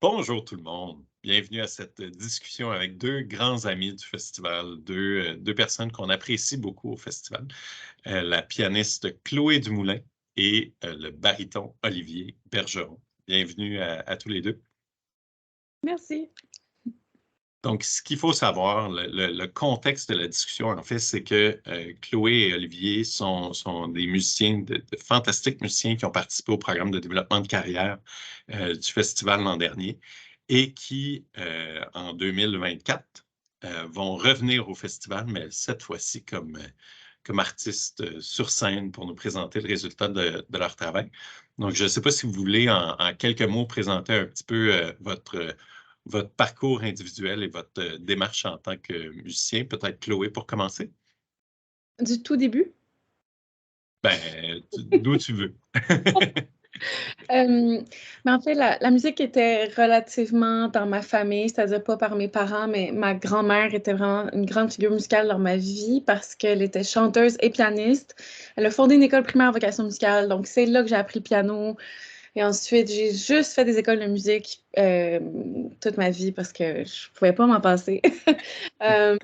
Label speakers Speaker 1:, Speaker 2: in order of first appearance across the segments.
Speaker 1: Bonjour tout le monde. Bienvenue à cette discussion avec deux grands amis du festival, deux personnes qu'on apprécie beaucoup au festival, la pianiste Chloé Dumoulin et le baryton Olivier Bergeron. Bienvenue à tous les deux.
Speaker 2: Merci.
Speaker 1: Donc, ce qu'il faut savoir, le contexte de la discussion, en fait, c'est que Chloé et Olivier sont des musiciens, de fantastiques musiciens qui ont participé au programme de développement de carrière du festival l'an dernier et qui, en 2024, vont revenir au festival, mais cette fois-ci comme artistes sur scène pour nous présenter le résultat de leur travail. Donc, je ne sais pas si vous voulez, en quelques mots, présenter un petit peu votre parcours individuel et votre démarche en tant que musicien. Peut-être Chloé pour commencer?
Speaker 2: Du tout début?
Speaker 1: D'où tu veux.
Speaker 2: Mais en fait, la musique était relativement dans ma famille, c'est-à-dire pas par mes parents, mais ma grand-mère était vraiment une grande figure musicale dans ma vie parce qu'elle était chanteuse et pianiste. Elle a fondé une école primaire en vocation musicale, donc c'est là que j'ai appris le piano. Et ensuite, j'ai juste fait des écoles de musique toute ma vie parce que je pouvais pas m'en passer. Euh,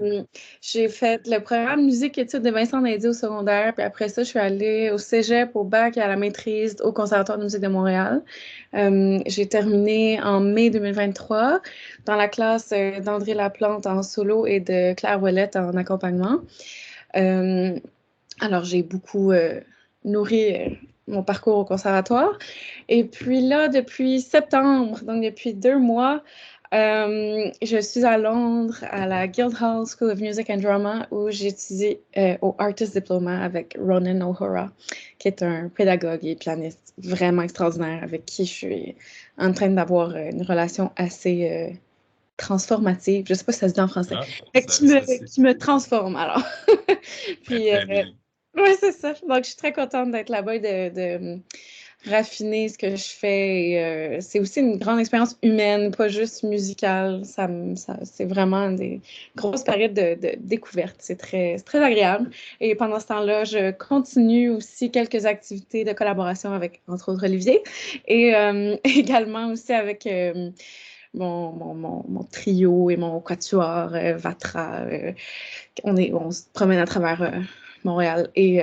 Speaker 2: j'ai fait le programme musique-études de Vincent Dindy au secondaire, puis après ça, je suis allée au cégep, au bac et à la maîtrise au Conservatoire de musique de Montréal. J'ai terminé en mai 2023 dans la classe d'André Laplante en solo et de Claire Ouellette en accompagnement. Alors, j'ai beaucoup nourri mon parcours au conservatoire. Et puis là, depuis septembre, donc depuis 2 mois, je suis à Londres, à la Guildhall School of Music and Drama, où j'étudie au Artist Diploma avec Ronan O'Hara, qui est un pédagogue et pianiste vraiment extraordinaire, avec qui je suis en train d'avoir une relation assez transformative. Je ne sais pas si ça se dit en français. Qui me transforme, alors. Puis,
Speaker 1: Très bien.
Speaker 2: oui, c'est ça. Donc, je suis très contente d'être là-bas et de raffiner ce que je fais. Et, c'est aussi une grande expérience humaine, pas juste musicale. C'est vraiment des grosses périodes de découverte. C'est très agréable. Et pendant ce temps-là, je continue aussi quelques activités de collaboration avec, entre autres, Olivier. Et également aussi avec mon trio et mon quatuor Vatra. On se promène à travers Montréal et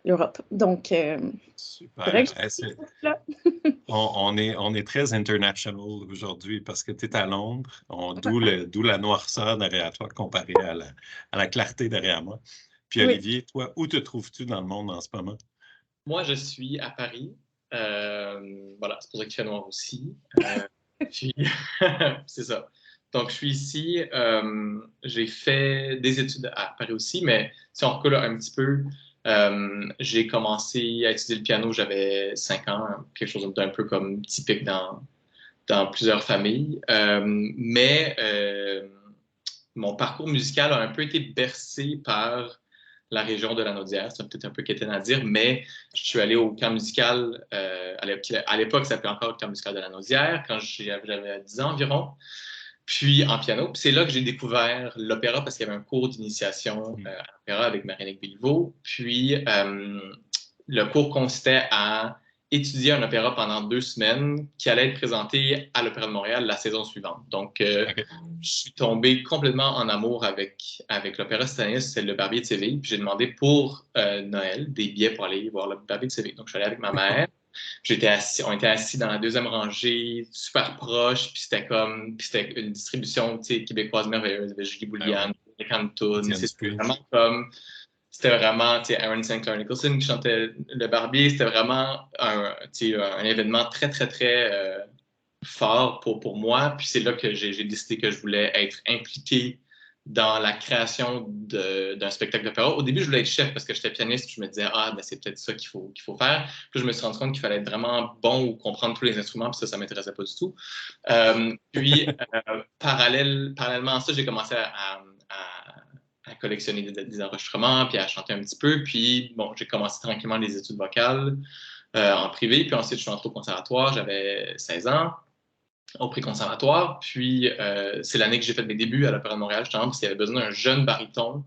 Speaker 2: l'Europe. Donc,
Speaker 1: Super.
Speaker 2: là.
Speaker 1: On est très international aujourd'hui parce que tu es à Londres, d'où la noirceur derrière toi comparée à la clarté derrière moi. Puis
Speaker 2: Oui.
Speaker 1: Olivier, toi, où te trouves-tu dans le monde en ce moment?
Speaker 3: Moi, je suis à Paris. Voilà, c'est pour ça qu'il fait noir aussi. Puis, c'est ça. Donc, je suis ici. J'ai fait des études à Paris aussi, mais si on recule un petit peu, j'ai commencé à étudier le piano, j'avais 5 ans, quelque chose d'un peu comme typique dans plusieurs familles. Mais mon parcours musical a un peu été bercé par la région de Lanaudière. C'est peut-être un peu quétaine à dire, mais je suis allé au camp musical, à l'époque, ça s'appelait encore le camp musical de Lanaudière, quand j'avais 10 ans environ, puis en piano. Puis c'est là que j'ai découvert l'opéra parce qu'il y avait un cours d'initiation à l'opéra avec Marianne Béliveau. Puis le cours consistait à étudier un opéra pendant 2 semaines qui allait être présenté à l'Opéra de Montréal la saison suivante. Donc,
Speaker 1: Okay.
Speaker 3: je suis tombé complètement en amour avec l'opéra cette année, c'est Le Barbier de Séville. Puis j'ai demandé pour Noël des billets pour aller voir Le Barbier de Séville. Donc, je suis allé avec ma mère. On était assis dans la deuxième rangée, super proche, puis c'était une distribution québécoise merveilleuse. Il y avait Julie Bouliane, Cantoun. C'était vraiment Aaron St. Clair Nicholson qui chantait Le Barbier. C'était vraiment un événement très, très, très fort pour moi. Puis c'est là que j'ai décidé que je voulais être impliqué dans la création d'un spectacle d'opéra. Au début, je voulais être chef parce que j'étais pianiste. Je me disais, c'est peut-être ça qu'il faut faire. Puis je me suis rendu compte qu'il fallait être vraiment bon ou comprendre tous les instruments. Puis ça ne m'intéressait pas du tout. Parallèlement à ça, j'ai commencé à collectionner des enregistrements, puis à chanter un petit peu. Puis, bon, j'ai commencé tranquillement les études vocales en privé. Puis ensuite, je suis entré au conservatoire. J'avais 16 ans au pré-conservatoire. Puis, c'est l'année que j'ai fait mes débuts à l'Opéra de Montréal, justement, parce qu'il y avait besoin d'un jeune baryton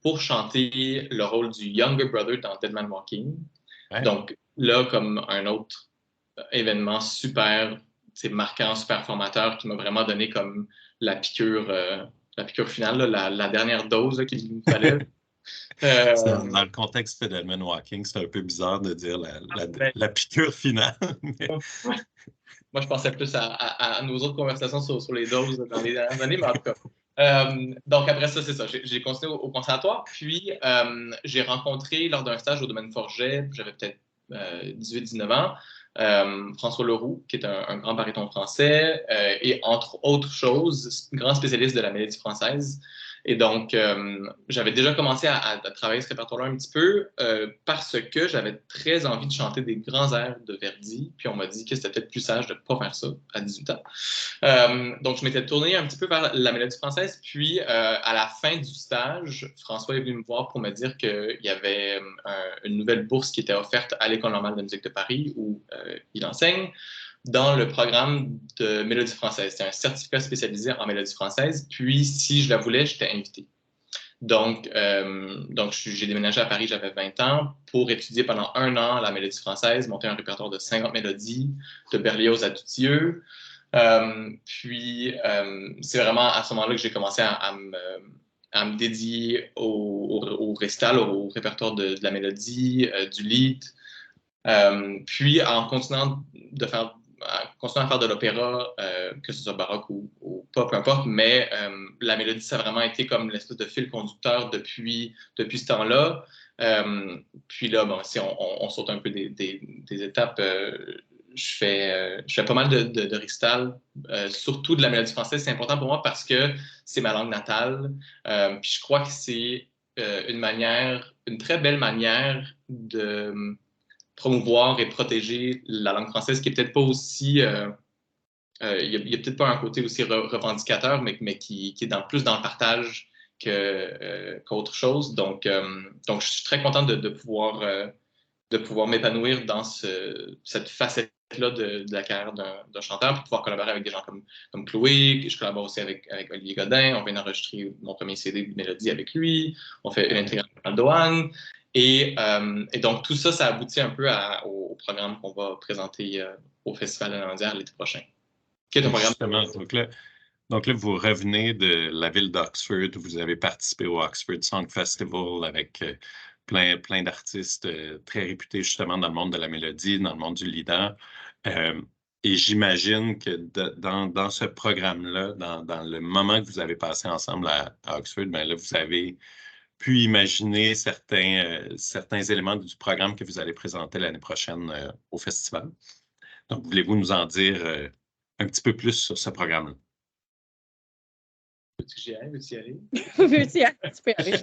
Speaker 3: pour chanter le rôle du Younger Brother dans Dead Man Walking. Ouais. Donc, là, comme un autre événement super marquant, super formateur, qui m'a vraiment donné comme la piqûre finale, là, la dernière dose là, qu'il me fallait.
Speaker 1: Dans le contexte Fidelman Walking, c'est un peu bizarre de dire la piqûre finale. Mais...
Speaker 3: Moi, je pensais plus à nos autres conversations sur les doses dans les dernières années, mais en tout cas. Donc, après ça, c'est ça. J'ai continué au conservatoire. Puis, j'ai rencontré lors d'un stage au domaine Forget, j'avais peut-être 18-19 ans, François Leroux, qui est un grand baryton français, et entre autres choses, grand spécialiste de la mélodie française. Et donc, j'avais déjà commencé à travailler ce répertoire-là un petit peu parce que j'avais très envie de chanter des grands airs de Verdi. Puis on m'a dit que c'était peut-être plus sage de ne pas faire ça à 18 ans. Donc, je m'étais tourné un petit peu vers la mélodie française. Puis, à la fin du stage, François est venu me voir pour me dire qu'il y avait une nouvelle bourse qui était offerte à l'École normale de musique de Paris où il enseigne, dans le programme de mélodie française. C'était un certificat spécialisé en mélodie française. Puis, si je la voulais, j'étais invité. Donc j'ai déménagé à Paris, j'avais 20 ans, pour étudier pendant 1 an la mélodie française, monter un répertoire de 50 mélodies, de Berlioz à Dutilleux. Puis, c'est vraiment à ce moment-là que j'ai commencé à me dédier au récital, au répertoire de la mélodie, du lied. Puis, en continuant à faire de l'opéra, que ce soit baroque ou pas, peu importe, mais la mélodie, ça a vraiment été comme l'espèce de fil conducteur depuis ce temps-là. Puis là, bon, si on saute un peu des étapes, je fais pas mal de récital, surtout de la mélodie française. C'est important pour moi parce que c'est ma langue natale. Puis je crois que c'est une très belle manière de promouvoir et protéger la langue française, qui est peut-être pas aussi... il y a peut-être pas un côté aussi revendicateur, mais qui est plus dans le partage qu'autre chose. Donc, je suis très content de pouvoir m'épanouir dans cette facette-là de la carrière d'un chanteur, puis de pouvoir collaborer avec des gens comme Chloé. Je collabore aussi avec Olivier Godin. On vient d'enregistrer mon premier CD de mélodie avec lui. On fait une intégrale de Doane. Et donc, tout ça, ça aboutit un peu au programme qu'on va présenter au Festival de Landière l'été prochain. Qui est un programme...
Speaker 1: Donc là, vous revenez de la ville d'Oxford, où vous avez participé au Oxford Song Festival avec plein d'artistes très réputés justement dans le monde de la mélodie, dans le monde du leader. Et j'imagine que dans ce programme-là, dans le moment que vous avez passé ensemble à Oxford, bien là, vous avez pu imaginer certains éléments du programme que vous allez présenter l'année prochaine au festival. Donc, voulez-vous nous en dire un petit peu plus sur ce programme-là?
Speaker 3: Veux-tu que j'y aille? Veux-tu y aller?
Speaker 2: Veux-tu y aller? Tu peux y aller.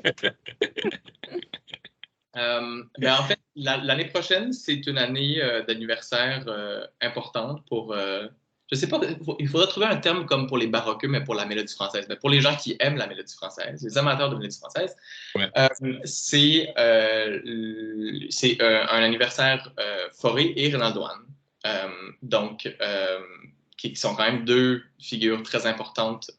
Speaker 3: Ben en fait, l'année prochaine, c'est une année d'anniversaire importante pour... je sais pas, il faudrait trouver un terme comme pour les baroqueux, mais pour la mélodie française. Mais pour les gens qui aiment la mélodie française, les amateurs de mélodie française,
Speaker 1: ouais.
Speaker 3: C'est un anniversaire Fauré et Renaldo Hahn. Donc, qui sont quand même deux figures très importantes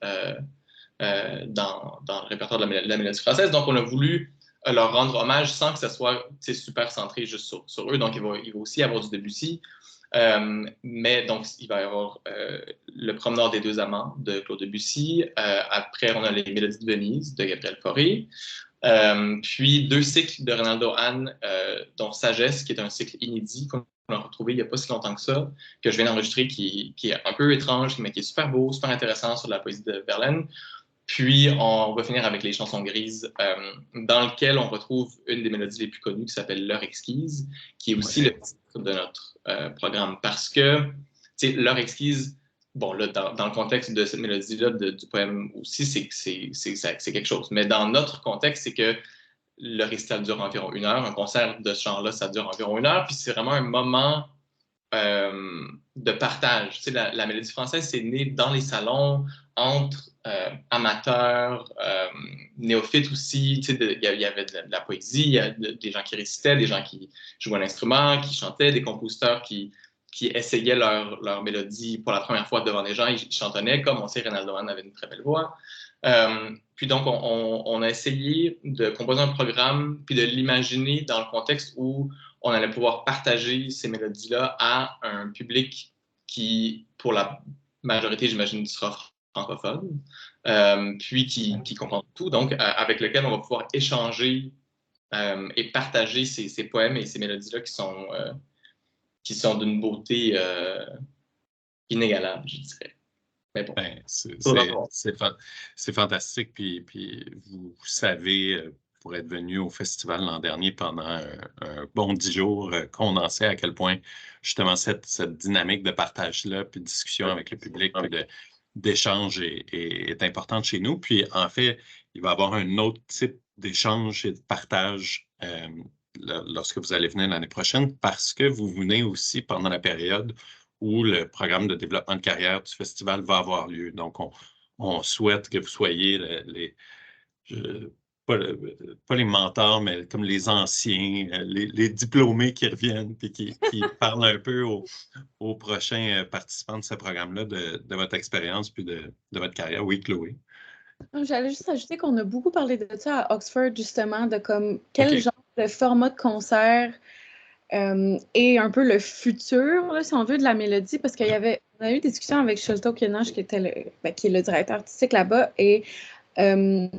Speaker 3: dans le répertoire de la mélodie française. Donc, on a voulu leur rendre hommage sans que ça soit super centré juste sur eux. Donc, il va aussi y avoir du Debussy. Mais donc, il va y avoir Le Promeneur des deux amants de Claude Debussy. Après, on a Les Mélodies de Venise de Gabriel Fauré. Puis 2 cycles de Renaldo Hahn, dont Sagesse, qui est un cycle inédit qu'on a retrouvé il n'y a pas si longtemps que ça, que je viens d'enregistrer, qui est un peu étrange, mais qui est super beau, super intéressant sur la poésie de Verlaine. Puis on va finir avec Les Chansons grises, dans lequel on retrouve une des mélodies les plus connues qui s'appelle L'heure exquise, qui est aussi le titre de notre programme. Parce que, tu sais, L'heure exquise, bon, là, dans le contexte de cette mélodie-là, du poème aussi, c'est quelque chose. Mais dans notre contexte, c'est que le récital dure environ 1 heure. Un concert de ce genre-là, ça dure environ 1 heure. Puis c'est vraiment un moment de partage. Tu sais, la mélodie française, c'est né dans les salons, entre amateurs, néophytes aussi. Tu sais, il y avait de la poésie, il y a des gens qui récitaient, des gens qui jouaient un instrument, qui chantaient, des compositeurs qui essayaient leur mélodie pour la première fois devant des gens. Ils chantonnaient, comme on sait, Renaldo Hahn avait une très belle voix. Puis donc, on a essayé de composer un programme, puis de l'imaginer dans le contexte où on allait pouvoir partager ces mélodies-là à un public qui, pour la majorité, j'imagine, sera francophone, puis qui comprend tout, donc avec lequel on va pouvoir échanger et partager ces poèmes et ces mélodies-là qui sont d'une beauté inégalable, je dirais. Mais bon,
Speaker 1: Ben,
Speaker 3: Faudra
Speaker 1: c'est fantastique. Puis vous savez, pour être venu au festival l'an dernier pendant un bon 10 jours, condensé à quel point justement cette dynamique de partage-là, puis de discussion avec le public, puis d'échange est importante chez nous. Puis en fait, il va y avoir un autre type d'échange et de partage lorsque vous allez venir l'année prochaine, parce que vous venez aussi pendant la période où le programme de développement de carrière du festival va avoir lieu. Donc, on souhaite que vous soyez pas les mentors, mais comme les anciens, les diplômés qui reviennent et qui parlent un peu aux prochains participants de ce programme-là de votre expérience puis de votre carrière. Oui, Chloé.
Speaker 2: J'allais juste ajouter qu'on a beaucoup parlé de ça à Oxford, justement, de comme quel genre de format de concert et un peu le futur, là, si on veut, de la mélodie, parce qu'on a eu des discussions avec Sholto Kenosh, qui est le directeur artistique là-bas, et il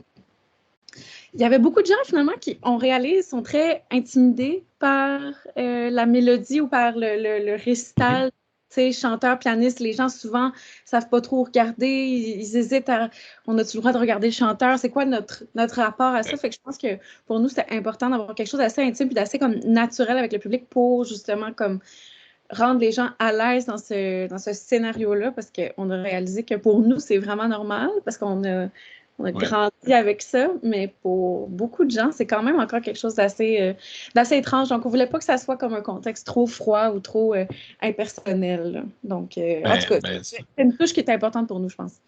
Speaker 2: y avait beaucoup de gens, finalement, qui, on réalise, sont très intimidés par la mélodie ou par le récital. Tu sais, chanteurs, pianistes, les gens souvent savent pas trop regarder, ils hésitent à on a-tu le droit de regarder le chanteur, c'est quoi notre rapport à ça? Fait que je pense que pour nous, c'était important d'avoir quelque chose d'assez intime et d'assez comme naturel avec le public pour justement comme rendre les gens à l'aise dans ce scénario-là, parce qu'on a réalisé que pour nous, c'est vraiment normal, parce qu'on a grandi avec ça, mais pour beaucoup de gens, c'est quand même encore quelque chose d'assez étrange. Donc, on ne voulait pas que ça soit comme un contexte trop froid ou trop impersonnel, là. Donc, en tout cas, c'est une touche qui est importante pour nous, je pense.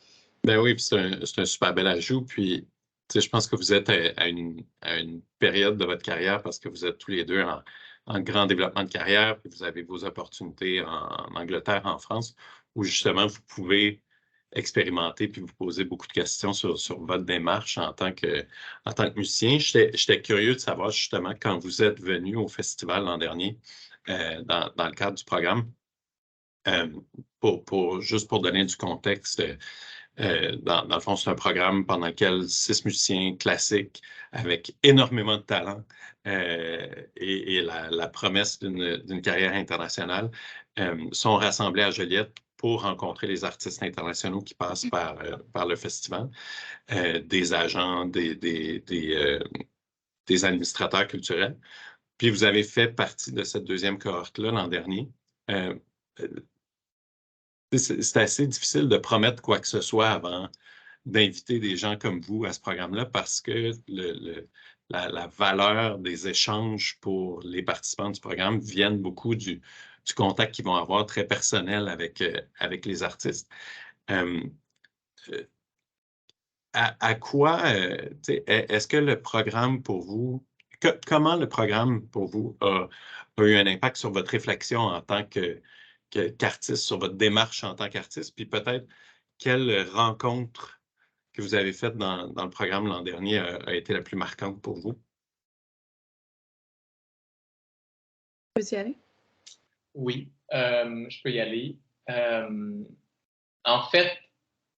Speaker 1: Ben oui, c'est un super bel ajout. Puis, je pense que vous êtes à une période de votre carrière parce que vous êtes tous les deux en grand développement de carrière, puis vous avez vos opportunités en Angleterre, en France, où justement vous pouvez expérimenter puis vous poser beaucoup de questions sur votre démarche en tant que musicien. J'étais curieux de savoir justement quand vous êtes venu au festival l'an dernier, dans le cadre du programme, juste pour donner du contexte. Dans le fond, c'est un programme pendant lequel 6 musiciens classiques avec énormément de talent et la promesse d'une carrière internationale sont rassemblés à Joliette pour rencontrer les artistes internationaux qui passent par le festival, des agents, des administrateurs culturels. Puis vous avez fait partie de cette deuxième cohorte-là l'an dernier. C'est assez difficile de promettre quoi que ce soit avant d'inviter des gens comme vous à ce programme-là parce que la valeur des échanges pour les participants du programme viennent beaucoup du contact qu'ils vont avoir très personnel avec les artistes. À quoi, est-ce que le programme pour vous, comment le programme pour vous a eu un impact sur votre réflexion en tant qu'artiste, sur votre démarche en tant qu'artiste, puis peut-être quelle rencontre que vous avez faite dans le programme l'an dernier a été la plus marquante pour vous?
Speaker 2: Peux-tu y aller?
Speaker 3: Oui, je peux y aller. En fait,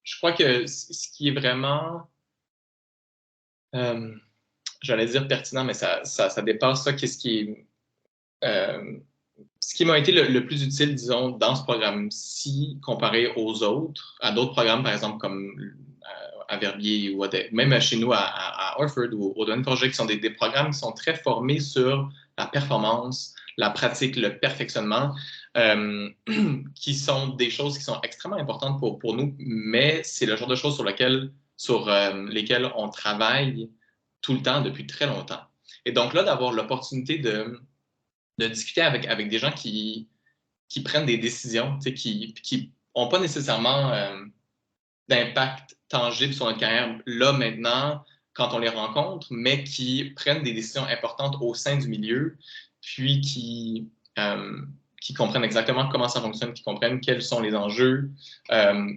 Speaker 3: je crois que ce qui est vraiment, j'allais dire pertinent, mais ça dépasse ça. Ce qui m'a été le plus utile, disons, dans ce programme-ci, comparé aux autres, à d'autres programmes, par exemple, comme à Verbier ou même chez nous à Orford ou au Domaine Forget, qui sont des programmes qui sont très formés sur la performance, la pratique, le perfectionnement, qui sont des choses qui sont extrêmement importantes pour nous, mais c'est le genre de choses sur lesquelles on travaille tout le temps depuis très longtemps. Et donc là, d'avoir l'opportunité de discuter avec des gens qui prennent des décisions, qui n'ont pas nécessairement d'impact tangible sur notre carrière là, maintenant, quand on les rencontre, mais qui prennent des décisions importantes au sein du milieu, puis qui comprennent exactement comment ça fonctionne, qui comprennent quels sont les enjeux,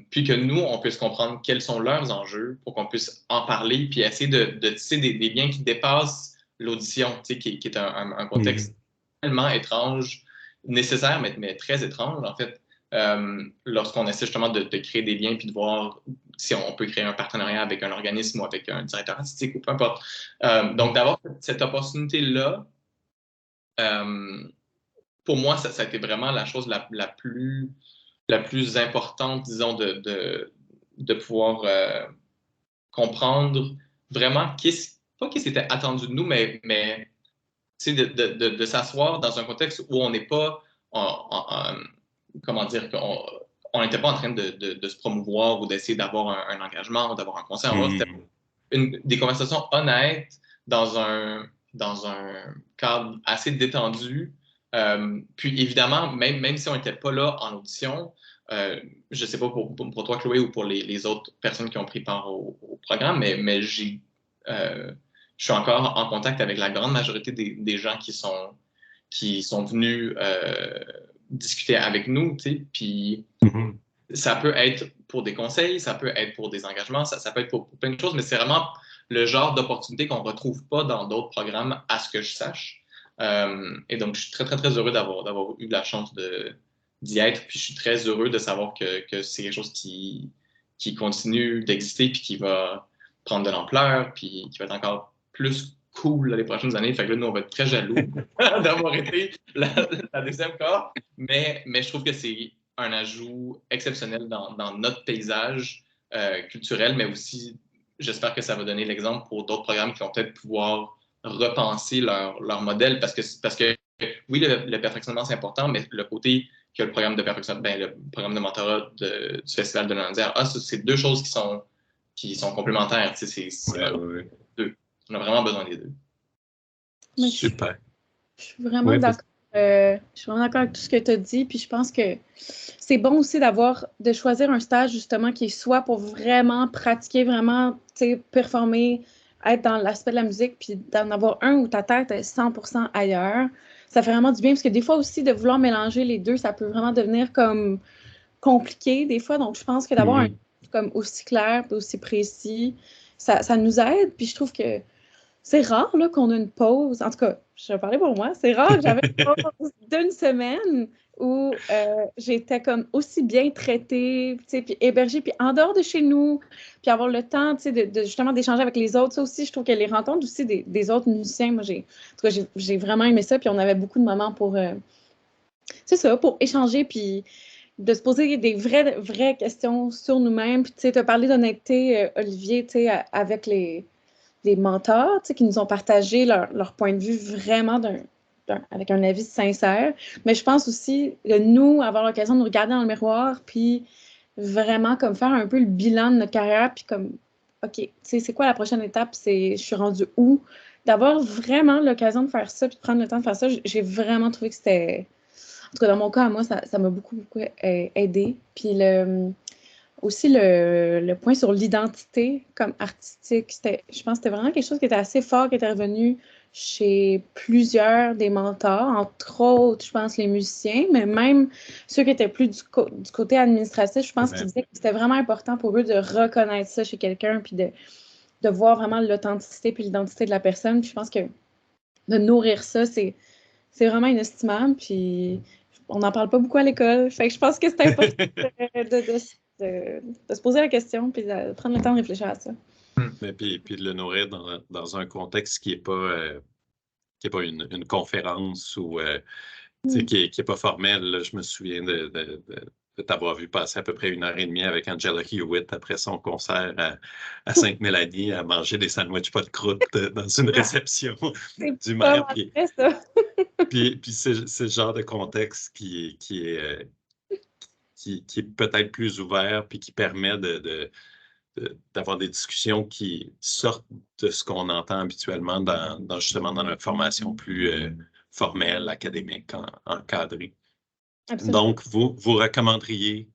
Speaker 3: puis que nous, on puisse comprendre quels sont leurs enjeux pour qu'on puisse en parler, puis essayer de tisser des liens qui dépassent l'audition, qui est un contexte tellement étrange, nécessaire, mais très étrange, en fait, lorsqu'on essaie justement de créer des liens puis de voir si on peut créer un partenariat avec un organisme ou avec un directeur artistique ou peu importe. Donc, d'avoir cette opportunité-là, pour moi, ça a été vraiment la chose la plus importante, disons, de pouvoir comprendre vraiment pas qu'est-ce qui était attendu de nous, mais de s'asseoir dans un contexte où on n'est pas, comment dire, on n'était pas en train de se promouvoir ou d'essayer d'avoir un engagement ou d'avoir un concert. C'était des conversations honnêtes dans un cadre assez détendu. Puis évidemment, même si on n'était pas là en audition, je ne sais pas pour toi, Chloé, ou pour les autres personnes qui ont pris part au programme, mais je suis encore en contact avec la grande majorité des gens qui sont venus discuter avec nous, tu sais, puis ça peut être pour des conseils, ça peut être pour des engagements, ça peut être pour plein de choses, mais c'est vraiment le genre d'opportunité qu'on ne retrouve pas dans d'autres programmes, à ce que je sache. Et donc, je suis très, très, très heureux d'avoir eu la chance d'y être, puis je suis très heureux de savoir que c'est quelque chose qui continue d'exister, puis qui va prendre de l'ampleur, puis qui va être encore plus cool les prochaines années. Fait que là, nous, on va être très jaloux d'avoir été la deuxième cohorte, mais je trouve que c'est un ajout exceptionnel dans notre paysage culturel, mais aussi, j'espère que ça va donner l'exemple pour d'autres programmes qui vont peut-être pouvoir repenser leur modèle, parce que oui, le perfectionnement, c'est important, mais le côté que le programme de perfectionnement, le programme de mentorat du Festival de l'Andière, c'est deux choses qui sont complémentaires. C'est deux. On a vraiment besoin des deux.
Speaker 1: Super.
Speaker 2: Je suis vraiment d'accord. Je suis vraiment d'accord avec tout ce que tu as dit. Puis je pense que c'est bon aussi de choisir un stage justement qui est soit pour vraiment pratiquer, vraiment performer, être dans l'aspect de la musique, puis d'en avoir un où ta tête est 100% ailleurs. Ça fait vraiment du bien parce que des fois aussi de vouloir mélanger les deux, ça peut vraiment devenir comme compliqué des fois. Donc je pense que d'avoir un comme aussi clair et aussi précis, ça nous aide. Puis je trouve que c'est rare là, qu'on a une pause. En tout cas, je vais parler pour moi. C'est rare que j'avais une pause d'une semaine où j'étais comme aussi bien traitée, puis hébergée, puis en dehors de chez nous, puis avoir le temps de justement d'échanger avec les autres. Ça aussi, je trouve que les rencontres aussi des autres musiciens, moi, en tout cas, j'ai vraiment aimé ça. Puis on avait beaucoup de moments pour, c'est ça, pour échanger, puis de se poser des vraies questions sur nous-mêmes. Puis tu as parlé d'honnêteté, Olivier, avec les mentors qui nous ont partagé leur point de vue vraiment avec un avis sincère. Mais je pense aussi de nous avoir l'occasion de nous regarder dans le miroir puis vraiment comme faire un peu le bilan de notre carrière puis comme, OK, c'est quoi la prochaine étape? Je suis rendue où? D'avoir vraiment l'occasion de faire ça puis de prendre le temps de faire ça, j'ai vraiment trouvé que c'était... En tout cas, dans mon cas, à moi, ça m'a beaucoup, beaucoup aidé. Puis aussi, le point sur l'identité comme artistique, je pense que c'était vraiment quelque chose qui était assez fort, qui était revenu chez plusieurs des mentors, entre autres, je pense, les musiciens, mais même ceux qui étaient plus du côté administratif, je pense qu'ils disaient que c'était vraiment important pour eux de reconnaître ça chez quelqu'un, puis de voir vraiment l'authenticité puis l'identité de la personne. Puis je pense que de nourrir ça, c'est vraiment inestimable, puis on n'en parle pas beaucoup à l'école. Fait que je pense que c'est important de se poser la question puis de prendre le temps de réfléchir à ça.
Speaker 1: Puis de le nourrir dans un contexte qui n'est pas, une conférence ou qui n'est pas formel. Là, je me souviens de t'avoir vu passer à peu près 1h30 avec Angela Hewitt après son concert à Sainte-Mélanie à manger des sandwichs pas de croûte dans une réception du maire. Puis c'est le genre de contexte qui est peut-être plus ouvert puis qui permet d'avoir des discussions qui sortent de ce qu'on entend habituellement justement dans notre formation plus formelle, académique, encadrée.
Speaker 2: Absolument.
Speaker 1: Donc, vous recommanderiez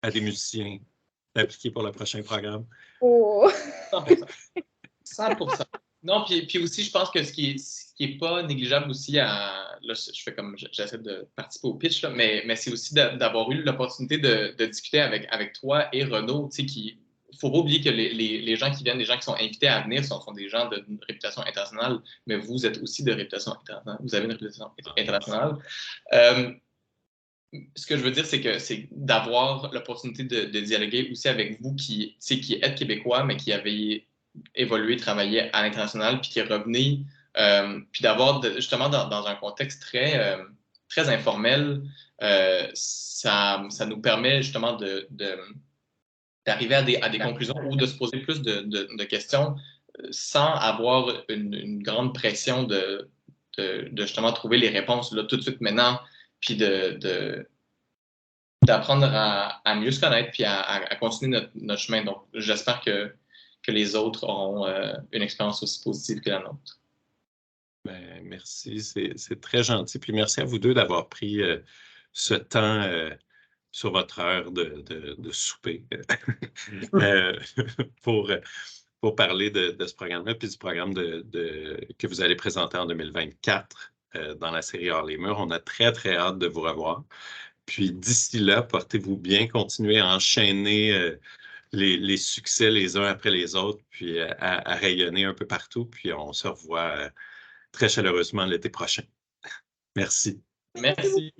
Speaker 1: à des musiciens d'appliquer pour le prochain programme?
Speaker 2: Oh!
Speaker 3: 100%. Non, puis aussi, je pense que ce qui est pas négligeable aussi là, je fais comme j'essaie de participer au pitch, là, mais c'est aussi d'avoir eu l'opportunité de discuter avec toi et Renaud, tu sais, faut pas oublier que les gens qui viennent, les gens qui sont invités à venir sont des gens de réputation internationale, mais vous êtes aussi de réputation internationale. Vous avez une réputation internationale. ce que je veux dire, c'est d'avoir l'opportunité de dialoguer aussi avec vous qui êtes québécois, mais qui avez évolué, travaillé à l'international, puis qui revenez, puis d'avoir justement dans un contexte très informel, ça nous permet justement d'arriver à des conclusions ou de se poser plus de questions sans avoir une grande pression de justement trouver les réponses là, tout de suite maintenant, puis d'apprendre à mieux se connaître puis à continuer notre chemin. Donc, j'espère que les autres auront une expérience aussi positive que la nôtre.
Speaker 1: Ben, merci, c'est très gentil. Puis merci à vous deux d'avoir pris ce temps sur votre heure de souper euh, pour, pour parler de ce programme-là, puis du programme que vous allez présenter en 2024 dans la série Hors les murs. On a très, très hâte de vous revoir. Puis d'ici là, portez-vous bien, continuez à enchaîner les succès les uns après les autres, puis à rayonner un peu partout. Puis on se revoit très chaleureusement l'été prochain. Merci.
Speaker 3: Merci.